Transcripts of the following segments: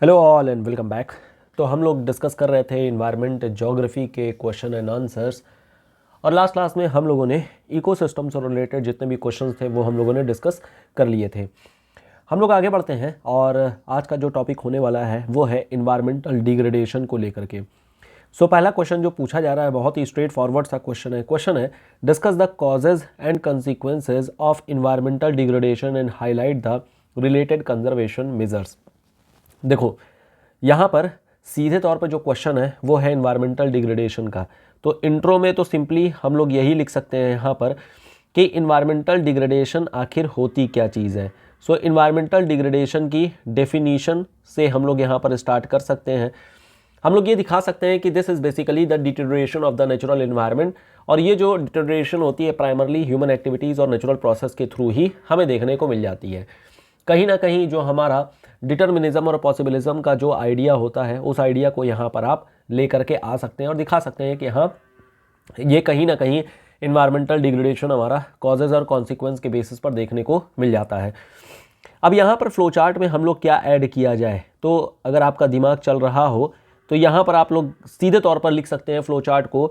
Hello all and welcome back. तो हम लोग डिस्कस कर रहे थे इन्वायरमेंट ज्योग्राफी के क्वेश्चन एंड आंसर्स, और लास्ट क्लास में हम लोगों ने इकोसिस्टम से रिलेटेड जितने भी क्वेश्चंस थे वो हम लोगों ने डिस्कस कर लिए थे। हम लोग आगे बढ़ते हैं और आज का जो टॉपिक होने वाला है वो है इन्वायरमेंटल डिग्रेडेशन को लेकर के। पहला क्वेश्चन जो पूछा जा रहा है बहुत ही स्ट्रेट फॉरवर्ड सा क्वेश्चन है discuss the causes and consequences of environmental degradation and highlight the related conservation measures. देखो यहाँ पर सीधे तौर पर जो क्वेश्चन है वो है इन्वायरमेंटल डिग्रेडेशन का। तो इंट्रो में तो सिंपली हम लोग यही लिख सकते हैं यहाँ पर कि इन्वायरमेंटल डिग्रेडेशन आखिर होती क्या चीज़ है। इन्वायरमेंटल डिग्रेडेशन की डेफिनीशन से हम लोग यहाँ पर स्टार्ट कर सकते हैं। हम लोग ये दिखा सकते हैं कि this is basically the deterioration of the natural environment, और ये जो डिटेरियोरेशन होती है प्राइमरली ह्यूमन एक्टिविटीज़ और नेचुरल प्रोसेस के थ्रू ही हमें देखने को मिल जाती है। कहीं ना कहीं जो हमारा डिटर्मिनिज्म और पॉसिबिलिज्म का जो आइडिया होता है उस आइडिया को यहाँ पर आप ले करके आ सकते हैं और दिखा सकते हैं कि हाँ ये कहीं ना कहीं इन्वायरमेंटल डिग्रेडेशन हमारा कॉजेज और कॉन्सिक्वेंस के बेसिस पर देखने को मिल जाता है। अब यहाँ पर फ्लो चार्ट में हम लोग क्या ऐड किया जाए, तो अगर आपका दिमाग चल रहा हो तो यहाँ पर आप लोग सीधे तौर पर लिख सकते हैं फ्लो चार्ट को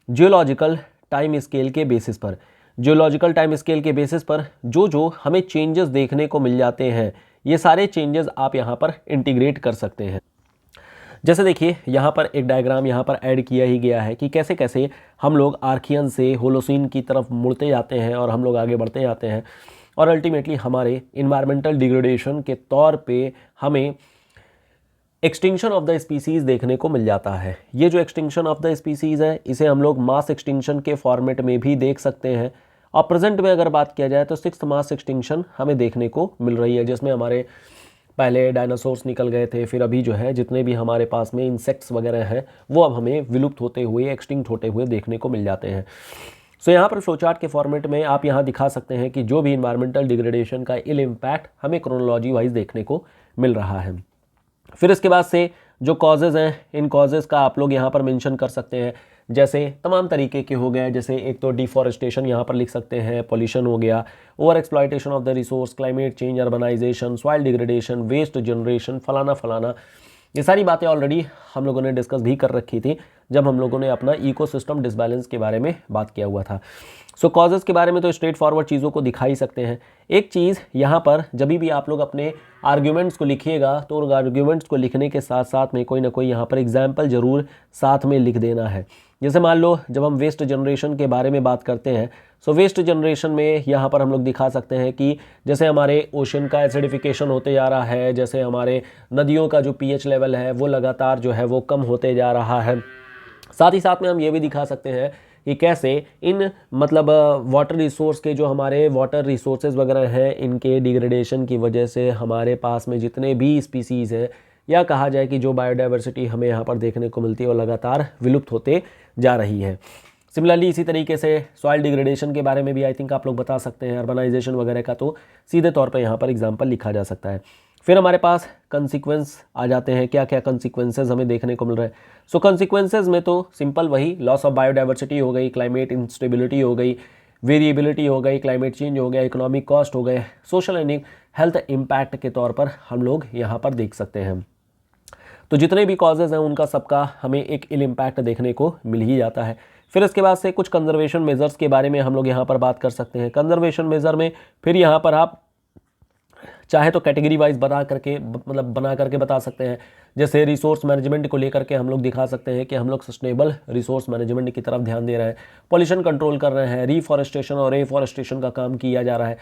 जियोलॉजिकल टाइम स्केल के बेसिस पर। जियोलॉजिकल टाइम स्केल के बेसिस पर जो हमें चेंजेस देखने को मिल जाते हैं ये सारे चेंजेस आप यहाँ पर इंटीग्रेट कर सकते हैं। जैसे देखिए यहाँ पर एक डायग्राम यहाँ पर ऐड किया ही गया है कि कैसे कैसे हम लोग आर्कियन से होलोसीन की तरफ मुड़ते जाते हैं और हम लोग आगे बढ़ते जाते हैं, और अल्टीमेटली हमारे इन्वायरमेंटल डिग्रेडेशन के तौर पे हमें एक्सटिंक्शन ऑफ द स्पीसीज़ देखने को मिल जाता है। ये जो एक्सटिंक्शन ऑफ द स्पीसीज़ है इसे हम लोग मास एक्सटिंक्शन के फॉर्मेट में भी देख सकते हैं, और प्रेजेंट में अगर बात किया जाए तो 6th मास एक्सटिंक्शन हमें देखने को मिल रही है, जिसमें हमारे पहले डायनासोर्स निकल गए थे, फिर अभी जो है जितने भी हमारे पास में इंसेक्ट्स वगैरह हैं वो अब हमें विलुप्त होते हुए एक्सटिंक्ट होते हुए देखने को मिल जाते हैं। यहाँ पर फ्लोचार्ट के फॉर्मेट में आप यहाँ दिखा सकते हैं कि जो भी इन्वायरमेंटल डिग्रेडेशन का इल इम्पैक्ट हमें क्रोनोलॉजी वाइज देखने को मिल रहा है। फिर इसके बाद से जो कॉजेज़ हैं इन कॉजेज़ का आप लोग यहाँ पर मेंशन कर सकते हैं, जैसे तमाम तरीके के हो गए। जैसे एक तो डिफॉरेस्टेशन यहाँ पर लिख सकते हैं, पॉल्यूशन हो गया, over exploitation of the resource, climate change, urbanization, soil degradation, waste generation, फलाना फलाना। ये सारी बातें ऑलरेडी हम लोगों ने डिस्कस भी कर रखी थी जब हम लोगों ने अपना इकोसिस्टम डिसबैलेंस के बारे में बात किया हुआ था। कॉजेज़ के बारे में तो स्ट्रेट फॉरवर्ड चीज़ों को दिखा ही सकते हैं। एक चीज़ यहाँ पर जब भी आप लोग अपने आर्ग्यूमेंट्स को लिखिएगा तो उन आर्ग्यूमेंट्स को लिखने के साथ साथ में कोई ना कोई यहाँ पर एग्जाम्पल ज़रूर साथ में लिख देना है। जैसे मान लो जब हम वेस्ट जनरेशन के बारे में बात करते हैं, वेस्ट जनरेशन में यहाँ पर हम लोग दिखा सकते हैं कि जैसे हमारे ओशन का एसिडिफिकेशन होते जा रहा है, जैसे हमारे नदियों का जो पीएच लेवल है वो लगातार जो है वो कम होते जा रहा है। साथ ही साथ में हम ये भी दिखा सकते हैं कि कैसे इन वाटर रिसोर्स के जो हमारे वाटर रिसोर्सेज वगैरह हैं इनके डिग्रेडेशन की वजह से हमारे पास में जितने भी स्पीसीज़ हैं या कहा जाए कि जो बायोडाइवर्सिटी हमें यहाँ पर देखने को मिलती है वो लगातार विलुप्त होते जा रही है। सिमिलरली इसी तरीके से सॉइल डिग्रेडेशन के बारे में भी आई थिंक आप लोग बता सकते हैं, अर्बनाइजेशन वगैरह का तो सीधे तौर पर यहाँ पर एग्जाम्पल लिखा जा सकता है। फिर हमारे पास कंसिक्वेंस आ जाते हैं, क्या क्या कंसिक्वेंसेज हमें देखने को मिल रहा है। कंसिक्वेंसेज में तो सिंपल वही लॉस ऑफ बायोडाइवर्सिटी हो गई, क्लाइमेट इंस्टेबिलिटी हो गई, वेरिएबिलिटी हो गई, क्लाइमेट चेंज हो गया, इकोनॉमिक कॉस्ट हो गए, सोशल एंड हेल्थ इम्पैक्ट के तौर पर हम लोग यहाँ पर देख सकते हैं। तो जितने भी कॉजेज़ हैं उनका सबका हमें एक इल इम्पैक्ट देखने को मिल ही जाता है। फिर इसके बाद से कुछ कंजर्वेशन मेजर्स के बारे में हम लोग यहाँ पर बात कर सकते हैं। कंजर्वेशन मेजर में फिर यहाँ पर आप चाहे तो कैटेगरी वाइज बना करके बता सकते हैं। जैसे रिसोर्स मैनेजमेंट को लेकर के हम लोग दिखा सकते हैं कि हम लोग सस्टेनेबल रिसोर्स मैनेजमेंट की तरफ ध्यान दे रहे हैं, पॉल्यूशन कंट्रोल कर रहे हैं, रीफॉरेस्टेशन और एफॉरेस्टेशन का काम किया जा रहा है।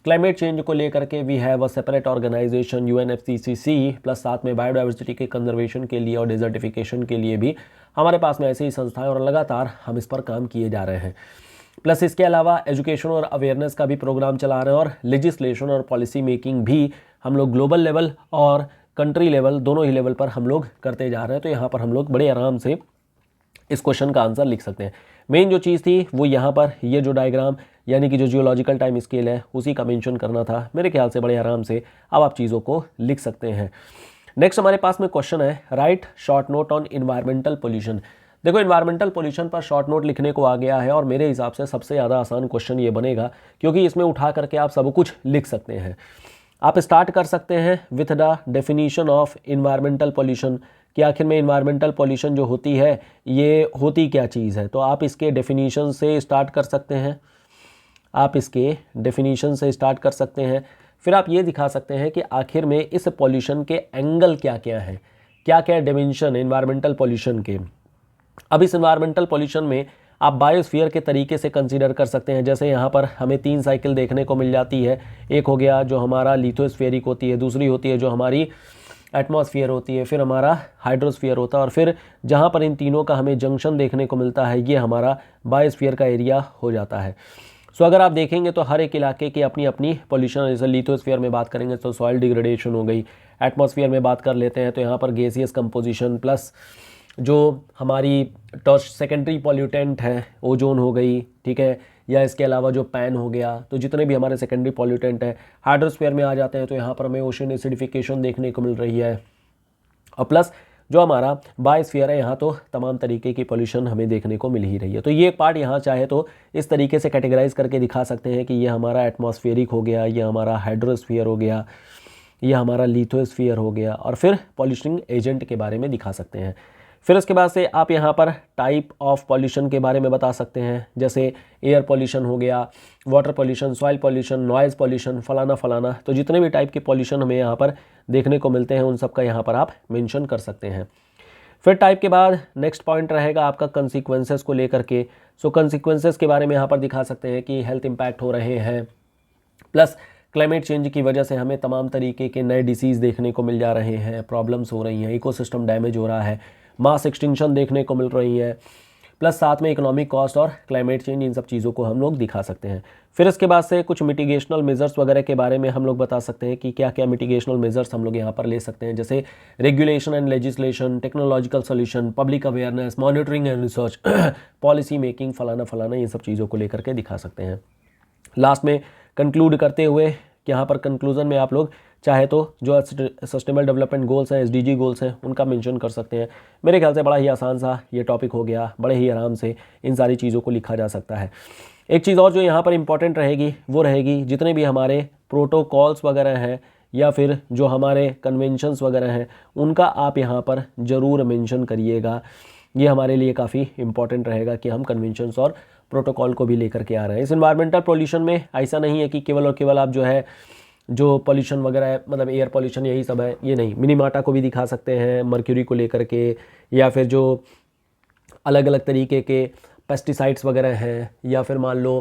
क्लाइमेट चेंज को लेकर के we have a separate organization UNFCCC, plus साथ में बायोडाइवर्सिटी के कंजर्वेशन के लिए और डिजर्टिफिकेशन के लिए भी हमारे पास में ऐसी ही संस्थाएं और लगातार हम इस पर काम किए जा रहे हैं। प्लस इसके अलावा एजुकेशन और अवेयरनेस का भी प्रोग्राम चला रहे हैं, और लेजिस्लेशन और पॉलिसी मेकिंग भी हम लोग ग्लोबल लेवल और कंट्री लेवल दोनों ही लेवल पर हम लोग करते जा रहे हैं। तो यहाँ पर हम लोग बड़े आराम से इस क्वेश्चन का आंसर लिख सकते हैं। मेन जो चीज़ थी वो यहाँ पर ये जो डायग्राम यानी कि जो जियोलॉजिकल टाइम स्केल है उसी का मेंशन करना था। मेरे ख्याल से बड़े आराम से अब आप चीज़ों को लिख सकते हैं। नेक्स्ट हमारे पास में क्वेश्चन है right short note on environmental pollution. देखो इन्वायरमेंटल पोल्यूशन पर शॉर्ट नोट लिखने को आ गया है, और मेरे हिसाब से सबसे ज़्यादा आसान क्वेश्चन ये बनेगा क्योंकि इसमें उठा करके आप सब कुछ लिख सकते हैं। आप स्टार्ट कर सकते हैं with the definition of environmental pollution, कि आखिर में इन्वायरमेंटल पॉल्यूशन जो होती है ये होती क्या चीज़ है। तो आप इसके डेफिनीशन से स्टार्ट कर सकते हैं, आप इसके डेफिनीशन से स्टार्ट कर सकते हैं। फिर आप ये दिखा सकते हैं कि आखिर में इस पॉल्यूशन के एंगल क्या क्या हैं, क्या क्या डिमेंशन इन्वायरमेंटल पॉल्यूशन के। अब इस इन्वायरमेंटल पॉल्यूशन में आप बायोस्फीयर के तरीके से कंसीडर कर सकते हैं। जैसे यहाँ पर हमें 3 साइकिल देखने को मिल जाती है। एक हो गया जो हमारा लिथोस्फेरिक होती है, दूसरी होती है जो हमारी एटमॉस्फेयर होती है, फिर हमारा हाइड्रोस्फीयर होता है, और फिर जहाँ पर इन तीनों का हमें जंक्शन देखने को मिलता है ये हमारा बायोस्फीयर का एरिया हो जाता है। सो अगर आप देखेंगे तो हर एक इलाके की अपनी अपनी पॉल्यूशन, जैसे लिथोस्फीयर में बात करेंगे तो सॉइल डिग्रेडेशन हो गई, एटमॉस्फेयर में बात कर लेते हैं तो यहाँ पर गैसियस कंपोजिशन, प्लस जो हमारी सेकेंडरी पॉल्यूटेंट है ओजोन हो गई, ठीक है, या इसके अलावा जो पैन हो गया, तो जितने भी हमारे सेकेंडरी पॉल्यूटेंट है। हाइड्रोस्फीयर में आ जाते हैं तो यहाँ पर हमें ओशन एसिडिफिकेशन देखने को मिल रही है, और प्लस जो हमारा बायोस्फीयर है यहाँ तो तमाम तरीके की पॉल्यूशन हमें देखने को मिल ही रही है। तो ये पार्ट यहाँ चाहे तो इस तरीके से कैटेगराइज करके दिखा सकते हैं कि ये हमारा एटमॉस्फेरिक हो गया, ये हमारा हाइड्रोस्फीयर हो गया, ये हमारा लिथोस्फीयर हो गया, और फिर पॉल्यूशनिंग एजेंट के बारे में दिखा सकते हैं। फिर उसके बाद से आप यहाँ पर टाइप ऑफ पॉल्यूशन के बारे में बता सकते हैं, जैसे एयर पॉल्यूशन हो गया, water pollution, soil pollution, noise pollution, फलाना फलाना। तो जितने भी टाइप के पॉल्यूशन हमें यहाँ पर देखने को मिलते हैं उन सब का यहाँ पर आप मेंशन कर सकते हैं। फिर टाइप के बाद नेक्स्ट पॉइंट रहेगा आपका कंसिक्वेंसेस को लेकर के। सो कंसिक्वेंसेस के बारे में यहाँ पर दिखा सकते हैं कि हेल्थ इम्पैक्ट हो रहे हैं, प्लस क्लाइमेट चेंज की वजह से हमें तमाम तरीके के नए डिसीज़ देखने को मिल जा रहे हैं, प्रॉब्लम्स हो रही हैं, इकोसिस्टम डैमेज हो रहा है, मास एक्सटिंक्शन देखने को मिल रही है, प्लस साथ में इकोनॉमिक कॉस्ट और क्लाइमेट चेंज, इन सब चीज़ों को हम लोग दिखा सकते हैं। फिर इसके बाद से कुछ मिटिगेशनल मेजर्स वगैरह के बारे में हम लोग बता सकते हैं कि क्या क्या मिटिगेशनल मेजर्स हम लोग यहाँ पर ले सकते हैं, जैसे regulation and legislation, technological solution, public awareness, monitoring and research, policy making, फलाना फलाना, ये सब चीज़ों को लेकर के दिखा सकते हैं। लास्ट में कंक्लूड करते हुए यहाँ पर कंक्लूजन में आप लोग चाहे तो जो सस्टेनेबल डेवलपमेंट गोल्स हैं, SDG गोल्स हैं, उनका मेंशन कर सकते हैं। मेरे ख्याल से बड़ा ही आसान सा ये टॉपिक हो गया, बड़े ही आराम से इन सारी चीज़ों को लिखा जा सकता है। एक चीज़ और जो यहाँ पर इम्पॉर्टेंट रहेगी वो रहेगी जितने भी हमारे प्रोटोकॉल्स वगैरह हैं या फिर जो हमारे कन्वेंशंस वगैरह हैं उनका आप यहाँ पर ज़रूर मेंशन करिएगा। ये हमारे लिए काफ़ी इंपॉर्टेंट रहेगा कि हम कन्वेंशंस और प्रोटोकॉल को भी लेकर के आ रहे हैं। इस एनवायरमेंटल पॉल्यूशन में ऐसा नहीं है कि केवल और केवल आप जो है जो पॉल्यूशन वगैरह है, मतलब एयर पॉल्यूशन यही सब है, ये नहीं। मिनीमाटा को भी दिखा सकते हैं, मर्क्यूरी को लेकर के, या फिर जो अलग अलग तरीके के पेस्टिसाइड्स वगैरह हैं, या फिर मान लो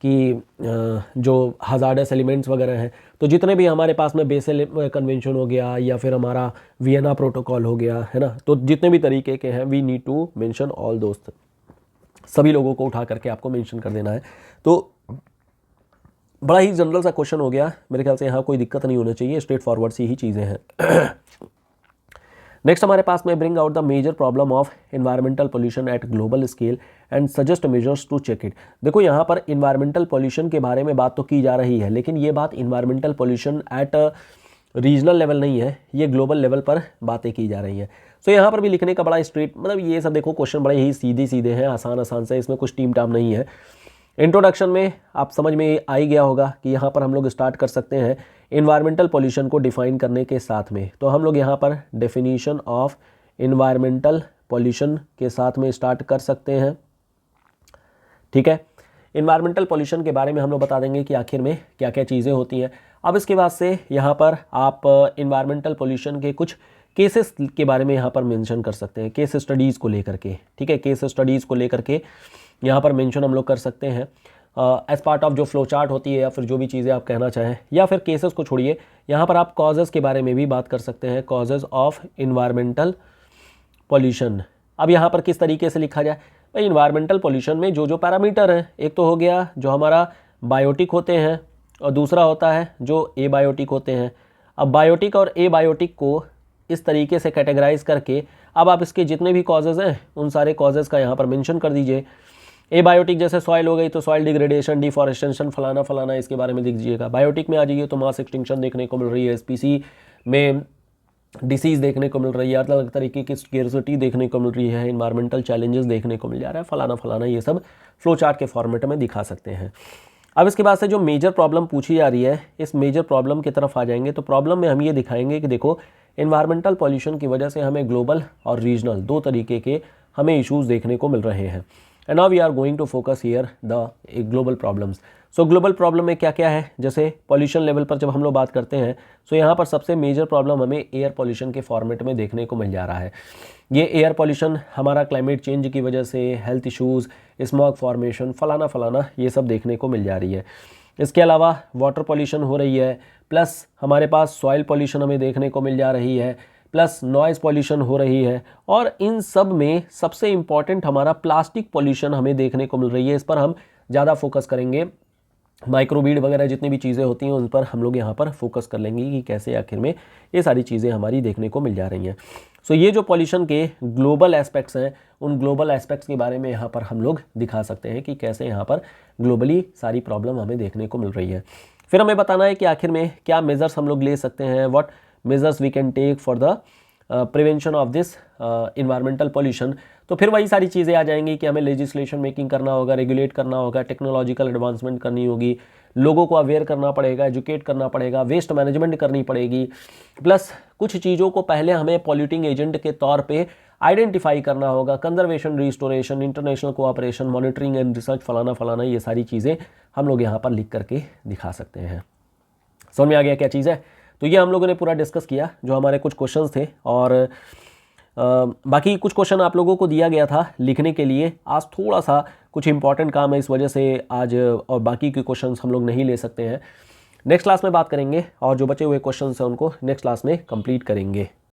कि जो हजार्डस एलिमेंट्स वगैरह हैं। तो जितने भी हमारे पास में बेसल कन्वेंशन हो गया या फिर हमारा वियना प्रोटोकॉल हो गया, है ना, तो जितने भी तरीके के हैं we need to mention all दोस्त, सभी लोगों को उठा करके आपको मेंशन कर देना है। तो बड़ा ही जनरल सा क्वेश्चन हो गया, मेरे ख्याल से यहाँ कोई दिक्कत नहीं होना चाहिए, स्ट्रेट फॉरवर्ड सी ही चीज़ें हैं। नेक्स्ट हमारे पास में bring out the major problem of environmental pollution at global scale and suggest measures to check it. देखो यहाँ पर इन्वायरमेंटल पोल्यूशन के बारे में बात तो की जा रही है, लेकिन ये बात environmental pollution eight regional level नहीं है, ये ग्लोबल लेवल पर बातें की जा रही हैं। सो यहाँ पर भी लिखने का बड़ा स्ट्रेट, मतलब ये सब देखो क्वेश्चन बड़े ही सीधे सीधे हैं, आसान आसान से, इसमें कुछ टीम टाम नहीं है। इंट्रोडक्शन में आप समझ में आ ही गया होगा कि यहाँ पर हम लोग स्टार्ट कर सकते हैं इन्वायरमेंटल पोल्यूशन को डिफाइन करने के साथ में। तो हम लोग यहाँ पर डेफिनीशन ऑफ इन्वायरमेंटल पोल्यूशन के साथ में स्टार्ट कर सकते हैं, ठीक है। इन्वायरमेंटल पोल्यूशन के बारे में हम लोग बता देंगे कि आखिर में क्या क्या चीज़ें होती हैं। अब इसके बाद से यहाँ पर आप इन्वायरमेंटल पोल्यूशन के कुछ केसेस के बारे में यहाँ पर मेंशन कर सकते हैं, केस स्टडीज़ को लेकर के, ठीक है। केस स्टडीज़ को लेकर के यहाँ पर मेंशन हम लोग कर सकते हैं एज पार्ट ऑफ जो फ्लो चार्ट होती है, या फिर जो भी चीज़ें आप कहना चाहें, या फिर केसेस को छोड़िए, यहाँ पर आप कॉजेज़ के बारे में भी बात कर सकते हैं, कॉजेज़ ऑफ इन्वायरमेंटल पोल्यूशन। अब यहाँ पर किस तरीके से लिखा जाए भाई, इन्वायरमेंटल पोल्यूशन में जो जो पैरामीटर हैं, एक तो हो गया जो हमारा बायोटिक होते हैं और दूसरा होता है जो एबायोटिक होते हैं। अब बायोटिक और एबायोटिक को इस तरीके से कैटेगराइज करके अब आप इसके जितने भी कॉजेज़ हैं उन सारे कॉजेज़ का यहाँ पर मेंशन कर दीजिए। एबायोटिक जैसे सॉइल हो गई तो सॉइल डिग्रेडेशन, डिफॉरेस्टेशन, फलाना फलाना, इसके बारे में लिख दीजिएगा। बायोटिक में आ जाइए तो मास एक्सटिंक्शन देखने को मिल रही है, स्पीसी में डिसीज़ देखने को मिल रही है, अलग अलग तरीके की स्केर्सिटी देखने को मिल रही है, इन्वायरमेंटल चैलेंजेस देखने को मिल जा रहा है, फलाना फलाना, ये सब फ्लो चार्ट के फॉर्मेट में दिखा सकते हैं। अब इसके बाद से जो मेजर प्रॉब्लम पूछी जा रही है, इस मेजर प्रॉब्लम की तरफ आ जाएंगे। तो प्रॉब्लम में हम ये दिखाएंगे कि देखो एनवायरमेंटल पॉल्यूशन की वजह से हमें ग्लोबल और रीजनल दो तरीके के हमें इश्यूज देखने को मिल रहे हैं। And now we are going to focus here the global problems. So global problem में क्या क्या है, जैसे पॉल्यूशन लेवल पर जब हम लोग बात करते हैं, सो यहाँ पर सबसे मेजर प्रॉब्लम हमें एयर पॉल्यूशन के फॉर्मेट में देखने को मिल जा रहा है। ये एयर पॉल्यूशन हमारा क्लाइमेट चेंज की वजह से हेल्थ इश्यूज़, स्मॉग फॉर्मेशन, फलाना फलाना ये सब देखने को मिल जा रही है। इसके अलावा वाटर पॉल्यूशन हो रही है, प्लस हमारे पास सॉइल पॉल्यूशन हमें देखने को मिल जा रही है, प्लस नॉइज़ पॉल्यूशन हो रही है, और इन सब में सबसे इम्पॉर्टेंट हमारा प्लास्टिक पॉल्यूशन हमें देखने को मिल रही है। इस पर हम ज़्यादा फोकस करेंगे। माइक्रोबीड वगैरह जितनी भी चीज़ें होती हैं उन पर हम लोग यहाँ पर फोकस कर लेंगे कि कैसे आखिर में ये सारी चीज़ें हमारी देखने को मिल जा रही हैं। सो ये जो पॉल्यूशन के ग्लोबल एस्पेक्ट्स हैं, उन ग्लोबल एस्पेक्ट्स के बारे में यहाँ पर हम लोग दिखा सकते हैं कि कैसे यहाँ पर ग्लोबली सारी प्रॉब्लम हमें देखने को मिल रही है। फिर हमें बताना है कि आखिर में क्या मेजर्स हम लोग ले सकते हैं, what measures we can take for the prevention of this environmental pollution. तो फिर वही सारी चीज़ें आ जाएंगी कि हमें लेजिस्लेशन मेकिंग करना होगा, रेगुलेट करना होगा, टेक्नोलॉजिकल एडवांसमेंट करनी होगी, लोगों को अवेयर करना पड़ेगा, एजुकेट करना पड़ेगा, वेस्ट मैनेजमेंट करनी पड़ेगी, प्लस कुछ चीज़ों को पहले हमें पॉल्यूटिंग एजेंट के तौर पे आइडेंटिफाई करना होगा, conservation, restoration, international cooperation, monitoring and research, फलाना फलाना, ये सारी चीज़ें हम लोग यहाँ पर लिख करके दिखा सकते हैं। समझ में आ गया क्या चीज़ है? तो ये हम लोगों ने पूरा डिस्कस किया, जो हमारे कुछ क्वेश्चंस थे, और बाकी कुछ क्वेश्चन आप लोगों को दिया गया था लिखने के लिए। आज थोड़ा सा कुछ इंपॉर्टेंट काम है, इस वजह से आज और बाकी के क्वेश्चंस हम लोग नहीं ले सकते हैं। नेक्स्ट क्लास में बात करेंगे और जो बचे हुए क्वेश्चंस हैं उनको नेक्स्ट क्लास में कंप्लीट करेंगे।